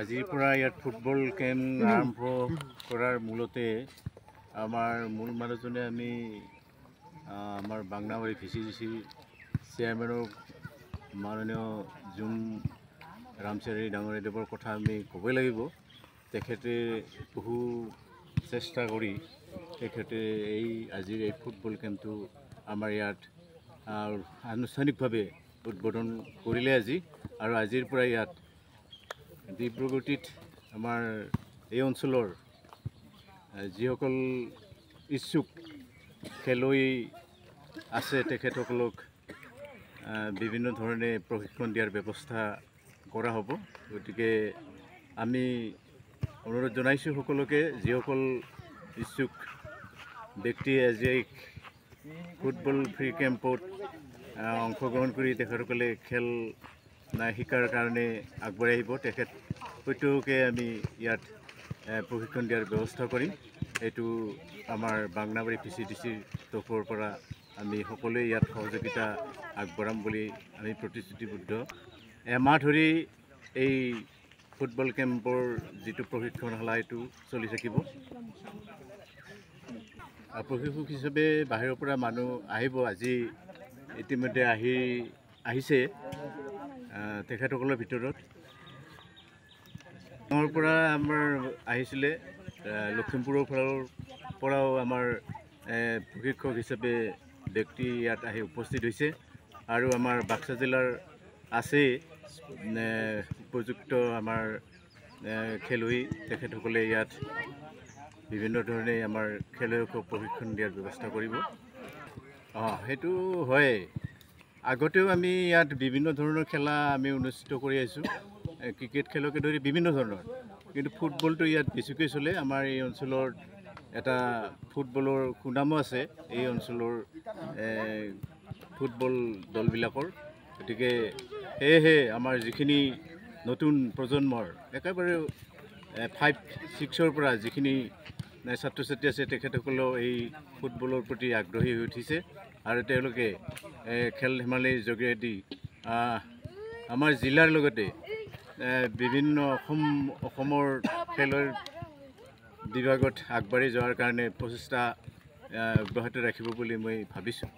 আজিৰ পৰা ইয়াত ফুটবল কেম্প আৰম্ভ কৰাৰ মূলতে আমাৰ মূল মানুহজনে আমি আমাৰ বাংনাবাৰী VCDC চেয়াৰমেনক মাননীয় জুম ৰামচাৰী ডাঙৰীয়াদেৱৰ কথা আমি ক'বই লাগিব। তেখেতে বহু চেষ্টা কৰি তেখেতে আজিৰ এই ফুটবল কেম্পটো আমাৰ ইয়াত আনুষ্ঠানিকভাৱে উদ্বোধন কৰিলে আজি। আৰু আজিৰ পৰা ইয়াত ডিব্ৰুগড়ত আমাৰ এই অঞ্চলৰ যিসকল ইচ্ছুক খেলুৱৈ আছে তেখেতসকলক বিভিন্ন ধৰণে প্ৰশিক্ষণ দিয়াৰ ব্যৱস্থা কৰা হ'ব। গতিকে আমি অনুৰোধ জনাইছোঁ সকলোকে, যিসকল ইচ্ছুক ব্যক্তিয়ে আজি এই ফুটবল ফ্ৰী কেম্পত অংশগ্ৰহণ কৰি তেখেতসকলে খেল শিকাৰ কাৰণে আগবাঢ়ি আহিব। তেখেত প্ৰত্যেককে আমি ইয়াত প্ৰশিক্ষণ দিয়াৰ ব্যৱস্থা কৰিম। এইটো আমাৰ বাংনাবাৰী VCDCৰ তৰফৰ পৰা আমি সকলোৱে ইয়াত সহযোগিতা আগবঢ়াম বুলি আমি প্ৰতিশ্ৰুতিবদ্ধ। এমাহ ধৰি এই ফুটবল কেম্পৰ যিটো প্ৰশিক্ষণশালা এইটো চলি থাকিব। প্ৰশিক্ষক হিচাপে বাহিৰৰ পৰা মানুহ আহিব। আজি ইতিমধ্যে আহিছে তেখেতসকলৰ ভিতৰত গাঁৱৰ পৰা আমাৰ আহিছিলে, লখিমপুৰৰ পৰাও আমাৰ প্ৰশিক্ষক হিচাপে ব্যক্তি ইয়াত আহি উপস্থিত হৈছে। আৰু আমাৰ বাক্সা জিলাৰ আছে উপযুক্ত আমাৰ খেলুৱৈ, তেখেতসকলে ইয়াত বিভিন্ন ধৰণে আমাৰ খেলুৱৈসকলক প্ৰশিক্ষণ দিয়াৰ ব্যৱস্থা কৰিব। সেইটো হয়, আগতেও আমি ইয়াত বিভিন্ন ধৰণৰ খেলা আমি অনুষ্ঠিত কৰি আহিছোঁ, ক্ৰিকেট খেলকে ধৰি বিভিন্ন ধৰণৰ। কিন্তু ফুটবলটো ইয়াত বেছিকৈ চলে। আমাৰ এই অঞ্চলৰ এটা ফুটবলৰ সুনামো আছে এই অঞ্চলৰ ফুটবল দলবিলাকৰ। গতিকে সেয়েহে আমাৰ যিখিনি নতুন প্ৰজন্মৰ একেবাৰে 5-6ৰ পৰা যিখিনি ছাত্ৰ ছাত্ৰী আছে তেখেতসকলেও এই ফুটবলৰ প্ৰতি আগ্ৰহী হৈ উঠিছে। আৰু তেওঁলোকে খেল ধেমালিৰ যোগেদি আমাৰ জিলাৰ লগতে বিভিন্ন অসমৰ খেলৰ বিভাগত আগবাঢ়ি যোৱাৰ কাৰণে প্ৰচেষ্টা অব্যাহত ৰাখিব বুলি মই ভাবিছোঁ।